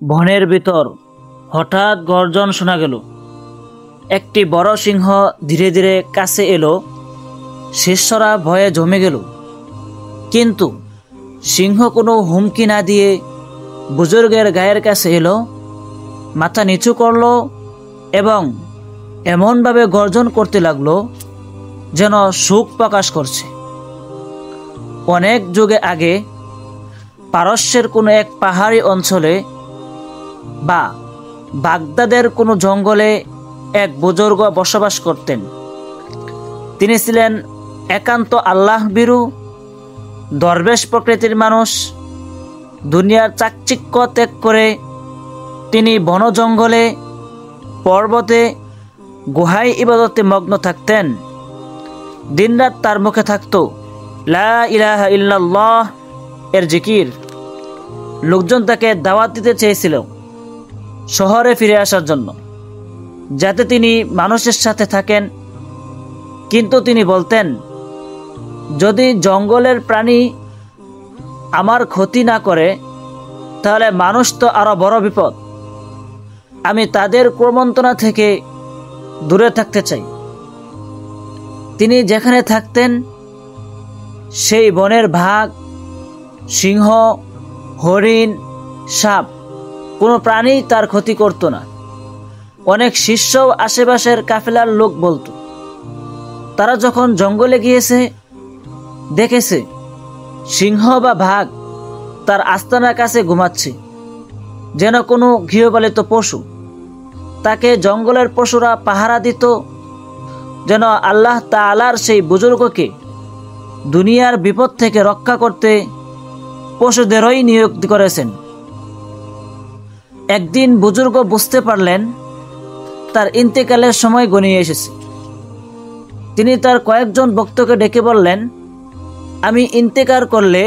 বনের ভিতর হঠাৎ গর্জন শোনা গেল। একটি বড় সিংহ ধীরে ধীরে কাছে এলো। শিষ্যরা ভয়ে জমে গেল, কিন্তু সিংহ কোনো হুমকি না দিয়ে বুজুর্গের গায়ের কাছে এলো, মাথা নিচু করলো এবং এমনভাবে গর্জন করতে লাগলো যেন সুখ প্রকাশ করছে। অনেক যুগে আগে পারস্যের কোনো এক পাহাড়ি অঞ্চলে বা বাগদাদের কোনো জঙ্গলে এক বুজুর্গ বসবাস করতেন। তিনি ছিলেন একান্ত আল্লাহভীরু, দরবেশ প্রকৃতির মানুষ। দুনিয়ার চাকচিক্য ত্যাগ করে তিনি বন জঙ্গলে, পর্বতে, গুহায় ইবাদতে মগ্ন থাকতেন। দিনরাত তার মুখে থাকত লা ইলাহা ইল্লাল্লাহ এর জিকির। লোকজন তাকে দাওয়াত দিতে চেয়েছিল শহরে ফিরে আসার জন্য, যাতে তিনি মানুষের সাথে থাকেন। কিন্তু তিনি বলতেন, যদি জঙ্গলের প্রাণী আমার ক্ষতি না করে তাহলে মানুষ তো আরো বড় বিপদ। আমি তাদের ক্রমন্তনা থেকে দূরে থাকতে চাই। তিনি যেখানে থাকতেন সেই বনের বাঘ, সিংহ, হরিণ, সাপ কোনো প্রাণী তার ক্ষতি করত না। অনেক শিষ্য আশেপাশের কাফেলার লোক বলতো, তারা যখন জঙ্গলে গিয়েছে দেখেছে সিংহ বা বাঘ তার আস্তানার কাছে ঘুমাচ্ছে যেন কোনো গৃহপালিত পশু। তাকে জঙ্গলের পশুরা পাহারা দিত যেন আল্লাহ তাআলার সেই বুজুর্গকে দুনিয়ার বিপদ থেকে রক্ষা করতে পশুদেরই নিয়োগ করেছেন। একদিন বুজুর্গ বুঝতে পারলেন তার ইন্তেকালের সময় ঘনিয়ে এসেছে। তিনি তার কয়েকজন ভক্তকে ডেকে বললেন, আমি ইন্তেকাল করলে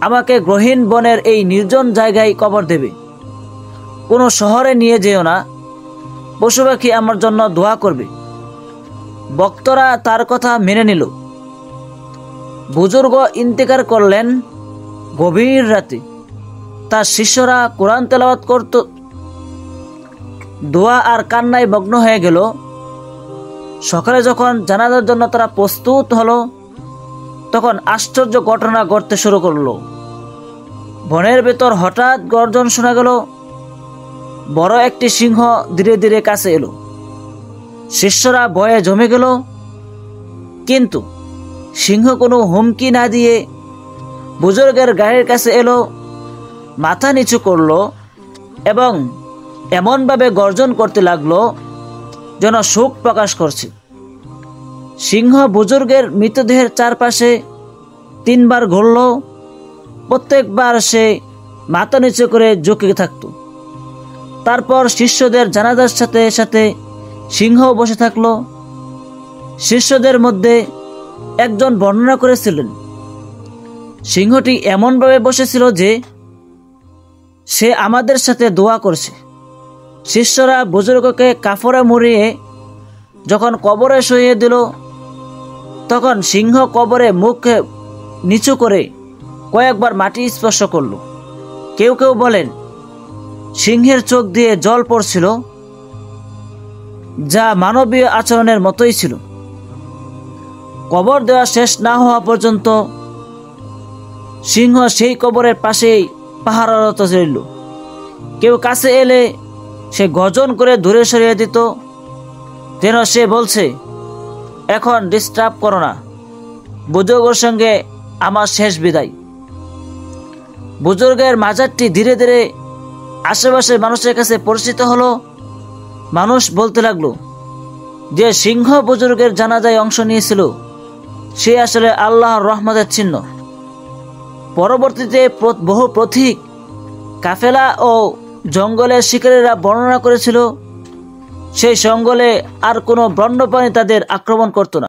আমাকে গ্রহীণ বনের এই নির্জন জায়গায় কবর দেবে। কোনো শহরে নিয়ে যেও না, পশু পাখি আমার জন্য দোয়া করবে। ভক্তরা তার কথা মেনে নিল। বুজুর্গ ইন্তেকাল করলেন গভীর রাতে। তার শিষ্যরা কোরআন তেলাওয়াত করত, দোয়া আর কান্নায় মগ্ন হয়ে গেল। সকালে যখন জানাজার জন্য তারা প্রস্তুত হলো, তখন আশ্চর্য ঘটনা ঘটতে শুরু করলো। বনের ভেতর হঠাৎ গর্জন শোনা গেল। বড় একটি সিংহ ধীরে ধীরে কাছে এলো। শিষ্যরা ভয়ে জমে গেল, কিন্তু সিংহ কোনো হুমকি না দিয়ে বুজুর্গের গায়ের কাছে এলো, মাথা নিচু করলো এবং এমনভাবে গর্জন করতে লাগলো যেন শোক প্রকাশ করছে। সিংহ বুজুর্গের মৃতদেহের চারপাশে 3 বার ঘুরল। প্রত্যেকবার সে মাথা নিচু করে ঝুঁকে থাকত। তারপর শিষ্যদের জানাজার সাথে সাথে সিংহ বসে থাকলো। শিষ্যদের মধ্যে একজন বর্ণনা করেছিলেন, সিংহটি এমনভাবে বসেছিল যে সে আমাদের সাথে দোয়া করছে। শিষ্যরা বুজুর্গকে কাফরে মুড়িয়ে যখন কবরে শুইয়ে দিল, তখন সিংহ কবরে মুখ নিচু করে কয়েকবার মাটি স্পর্শ করল। কেউ কেউ বলেন সিংহের চোখ দিয়ে জল পড়ছিল, যা মানবীয় আচরণের মতোই ছিল। কবর দেওয়া শেষ না হওয়া পর্যন্ত সিংহ সেই কবরের পাশেই পাহারারত রইল। কেউ কাছে এলে সে গর্জন করে দূরে সরিয়ে দিত, যেন সে বলছে, এখন ডিস্টার্ব করো না, বুজুর্গের সঙ্গে আমার শেষ বিদায়। বুজুর্গের মাজারটি ধীরে ধীরে আশেপাশের মানুষের কাছে পরিচিত হলো। মানুষ বলতে লাগলো, যে সিংহ বুজুর্গের জানাজায় অংশ নিয়েছিল সে আসলে আল্লাহর রহমতের চিহ্ন। পরবর্তীতে বহু পথিক, কাফেলা ও জঙ্গলের শিকারীরা বর্ণনা করেছিল সেই জঙ্গলে আর কোনো বন্যপ্রাণী তাদের আক্রমণ করত না।